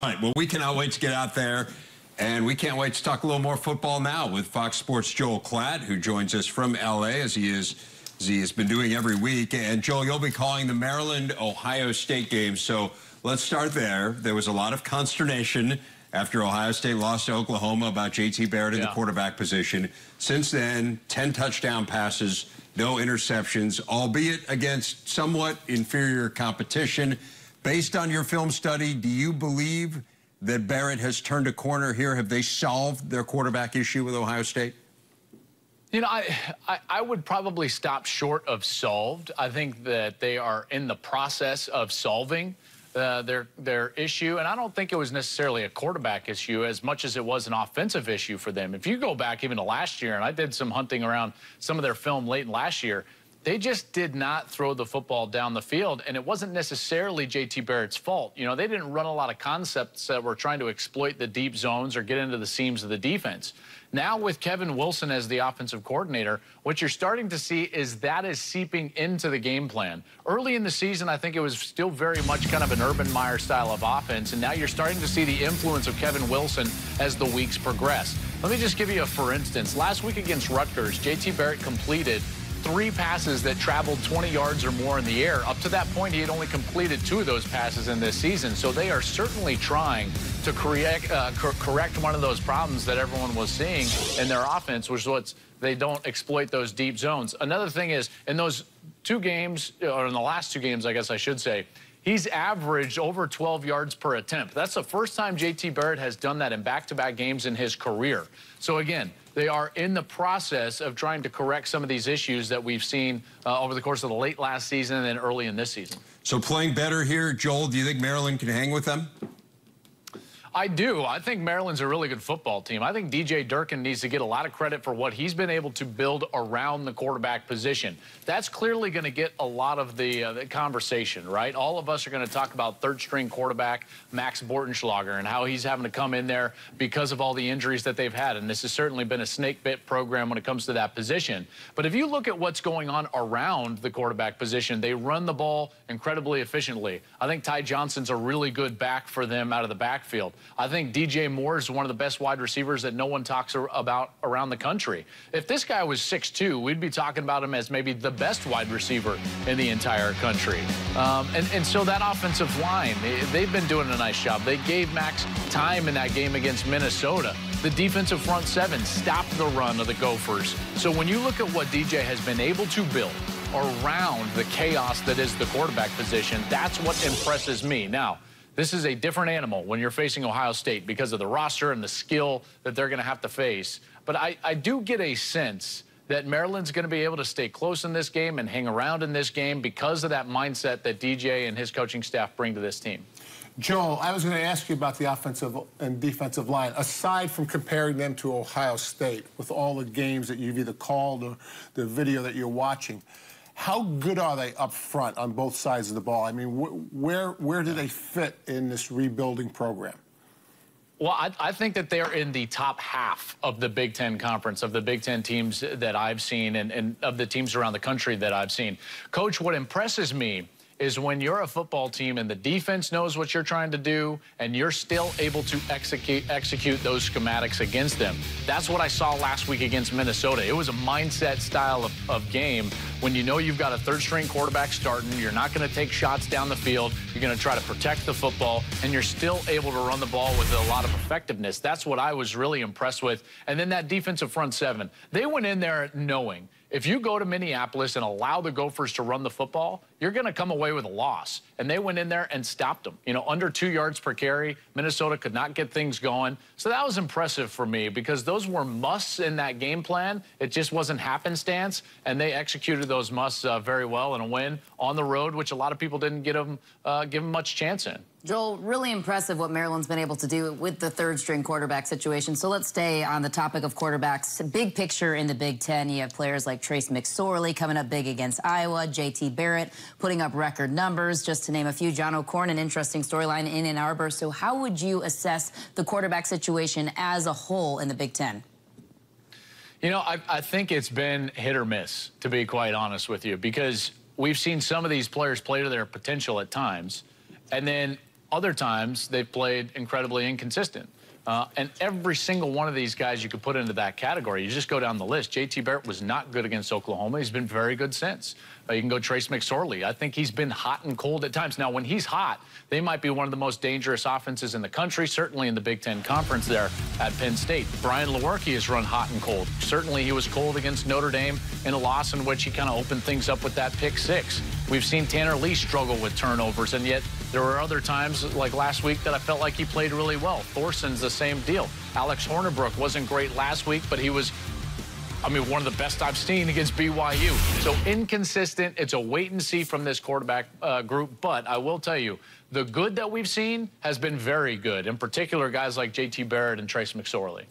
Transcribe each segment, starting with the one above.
All right, well, we cannot wait to get out there, and we can't wait to talk a little more football now with Fox Sports' Joel Klatt, who joins us from L.A. as he has been doing every week. And, Joel, you'll be calling the Maryland-Ohio State game, so let's start there. There was a lot of consternation after Ohio State lost to Oklahoma about J.T. Barrett in the quarterback position. Since then, 10 touchdown passes, no interceptions, albeit against somewhat inferior competition. Based on your film study, do you believe that Barrett has turned a corner here? Have they solved their quarterback issue with Ohio State? You know, I would probably stop short of solved. I think that they are in the process of solving their issue, and I don't think it was necessarily a quarterback issue as much as it was an offensive issue for them. If you go back even to last year, and I did some hunting around some of their film late in last year, they just did not throw the football down the field, and it wasn't necessarily J.T. Barrett's fault. You know, they didn't run a lot of concepts that were trying to exploit the deep zones or get into the seams of the defense. Now with Kevin Wilson as the offensive coordinator, what you're starting to see is that is seeping into the game plan. Early in the season, I think it was still very much kind of an Urban Meyer style of offense, and now you're starting to see the influence of Kevin Wilson as the weeks progress. Let me just give you a for instance. Last week against Rutgers, J.T. Barrett completed 3 passes that traveled 20 yards or more in the air. Up to that point, he had only completed 2 of those passes in this season. So they are certainly trying to correct one of those problems that everyone was seeing in their offense, which was they don't exploit those deep zones. Another thing is, in those 2 games, or in the last 2 games, I guess I should say, he's averaged over 12 yards per attempt. That's the first time J.T. Barrett has done that in back-to-back games in his career. So again, they are in the process of trying to correct some of these issues that we've seen over the course of the late last season and then early in this season. So playing better here, Joel, do you think Maryland can hang with them? I do. I think Maryland's a really good football team. I think DJ Durkin needs to get a lot of credit for what he's been able to build around the quarterback position. That's clearly going to get a lot of the conversation, right? All of us are going to talk about third-string quarterback Max Bortenschlager and how he's having to come in there because of all the injuries that they've had. And this has certainly been a snake-bit program when it comes to that position. But if you look at what's going on around the quarterback position, they run the ball incredibly efficiently. I think Ty Johnson's a really good back for them out of the backfield. I think DJ Moore is one of the best wide receivers that no one talks about around the country. If this guy was 6'2", we'd be talking about him as maybe the best wide receiver in the entire country. And so that offensive line, they've been doing a nice job. They gave Max time in that game against Minnesota. The defensive front 7 stopped the run of the Gophers. So when you look at what DJ has been able to build around the chaos that is the quarterback position, that's what impresses me. Now, this is a different animal when you're facing Ohio State because of the roster and the skill that they're going to have to face. But I do get a sense that Maryland's going to be able to stay close in this game and hang around in this game because of that mindset that DJ and his coaching staff bring to this team. Joel, I was going to ask you about the offensive and defensive line. Aside from comparing them to Ohio State with all the games that you've either called or the video that you're watching, how good are they up front on both sides of the ball? I mean, where do they fit in this rebuilding program? Well, I think that they're in the top half of the Big Ten Conference, of the Big Ten teams that I've seen and of the teams around the country that I've seen. Coach, what impresses me is when you're a football team and the defense knows what you're trying to do and you're still able to execute those schematics against them. That's what I saw last week against Minnesota. It was a mindset style of game when you know you've got a third-string quarterback starting, you're not going to take shots down the field, you're going to try to protect the football, and you're still able to run the ball with a lot of effectiveness. That's what I was really impressed with. And then that defensive front 7, they went in there knowing if you go to Minneapolis and allow the Gophers to run the football, you're going to come away with a loss. And they went in there and stopped them. You know, under 2 yards per carry, Minnesota could not get things going. So that was impressive for me because those were musts in that game plan. It just wasn't happenstance, and they executed those musts very well in a win on the road, which a lot of people didn't give them much chance in. Joel, really impressive what Maryland's been able to do with the third-string quarterback situation. So let's stay on the topic of quarterbacks. Big picture in the Big Ten, you have players like Trace McSorley coming up big against Iowa, J.T. Barrett putting up record numbers, just to name a few. John O'Korn, an interesting storyline in Ann Arbor. So how would you assess the quarterback situation as a whole in the Big Ten? You know, I think it's been hit or miss, to be quite honest with you, because we've seen some of these players play to their potential at times, and then Other times, they've played incredibly inconsistent. And every single one of these guys you could put into that category. You just go down the list. J.T. Barrett was not good against Oklahoma. He's been very good since. You can go Trace McSorley. I think he's been hot and cold at times. Now, when he's hot, they might be one of the most dangerous offenses in the country, certainly in the Big Ten Conference there at Penn State. Brian Lewerke has run hot and cold. Certainly he was cold against Notre Dame in a loss in which he kind of opened things up with that pick six. We've seen Tanner Lee struggle with turnovers, and yet there were other times, like last week, that I felt like he played really well. Thorson's the same deal. Alex Hornibrook wasn't great last week, but he was, I mean, one of the best I've seen against BYU. So inconsistent. It's a wait and see from this quarterback group. But I will tell you, the good that we've seen has been very good. In particular, guys like J.T. Barrett and Trace McSorley.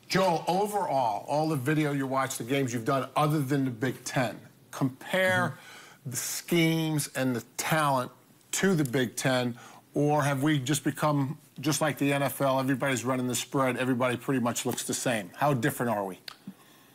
Joel, overall, all the video you watch, the games you've done other than the Big Ten, compare the schemes and the talent to the Big Ten, or have we just become just like the NFL? Everybody's running the spread. Everybody pretty much looks the same. How different are we?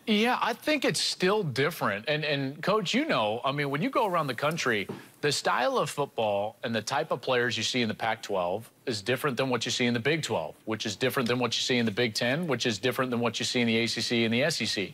Yeah, I think it's still different. And Coach, you know, I mean, when you go around the country, the style of football and the type of players you see in the Pac-12 is different than what you see in the Big 12, which is different than what you see in the Big 10, which is different than what you see in the ACC and the SEC.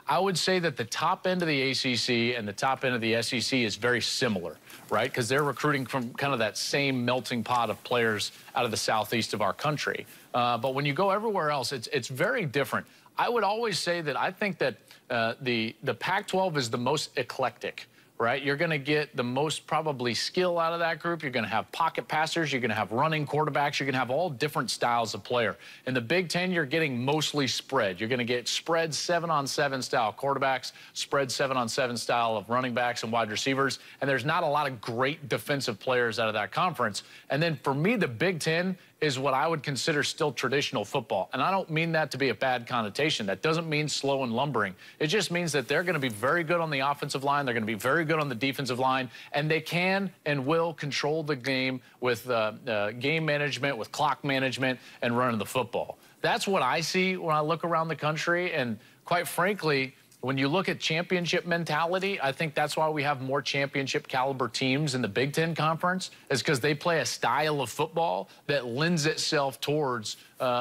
I would say that the top end of the ACC and the top end of the SEC is very similar, right? Because they're recruiting from kind of that same melting pot of players out of the southeast of our country. But when you go everywhere else, it's very different. I would always say that I think that the Pac-12 is the most eclectic, right? You're going to get the most probably skill out of that group. You're going to have pocket passers. You're going to have running quarterbacks. You're going to have all different styles of player. In the Big Ten, you're getting mostly spread. You're going to get spread 7-on-7 style quarterbacks, spread 7-on-7 style of running backs and wide receivers. And there's not a lot of great defensive players out of that conference. And then for me, the Big Ten is what I would consider still traditional football. And I don't mean that to be a bad connotation. That doesn't mean slow and lumbering. It just means that they're going to be very good on the offensive line. They're going to be very good on the defensive line. And they can and will control the game with game management, with clock management, and running the football. That's what I see when I look around the country. And quite frankly, when you look at championship mentality, I think that's why we have more championship caliber teams in the Big Ten Conference, is because they play a style of football that lends itself towards,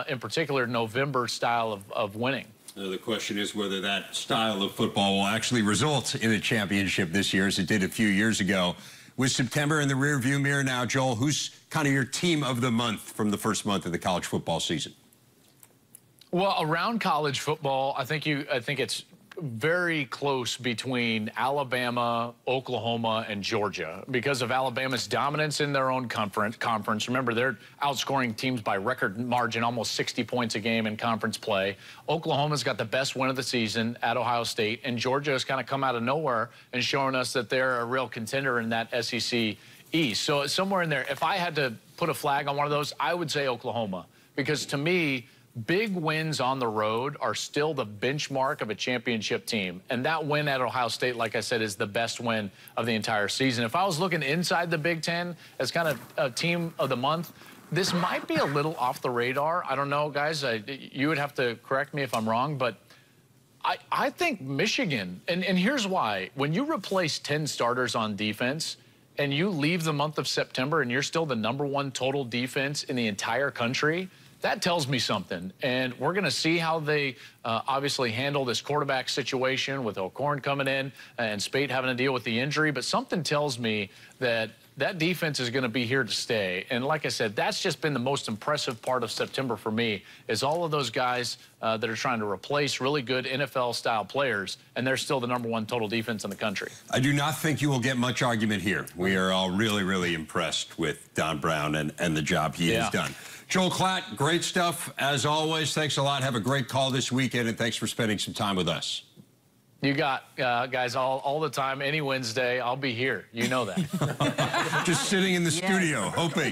in particular, November style of winning. The question is whether that style of football will actually result in a championship this year, as it did a few years ago. With September in the rearview mirror now, Joel, who's kind of your team of the month from the first month of the college football season? Well, around college football, I think it's very close between Alabama, Oklahoma, and Georgia because of Alabama's dominance in their own conference. Remember, they're outscoring teams by record margin, almost 60 points a game in conference play. Oklahoma's got the best win of the season at Ohio State, and Georgia has kind of come out of nowhere and showing us that they're a real contender in that SEC East. So somewhere in there, if I had to put a flag on one of those, I would say Oklahoma, because to me, big wins on the road are still the benchmark of a championship team. And that win at Ohio State, like I said, is the best win of the entire season. If I was looking inside the Big Ten as kind of a team of the month, this might be a little off the radar. I don't know, guys. You would have to correct me if I'm wrong, but I think Michigan, and here's why. When you replace 10 starters on defense and you leave the month of September and you're still the #1 total defense in the entire country, that tells me something. And we're going to see how they obviously handle this quarterback situation with O'Korn coming in and Spate having to deal with the injury. But something tells me that that defense is going to be here to stay. And like I said, that's just been the most impressive part of September for me, is all of those guys that are trying to replace really good NFL-style players, and they're still the #1 total defense in the country. I do not think you will get much argument here. We are all really, really impressed with Don Brown and the job he has done. Joel Klatt, great stuff as always. Thanks a lot. Have a great call this weekend, and thanks for spending some time with us. You got, guys, all the time. Any Wednesday, I'll be here. You know that. Just sitting in the studio, hoping.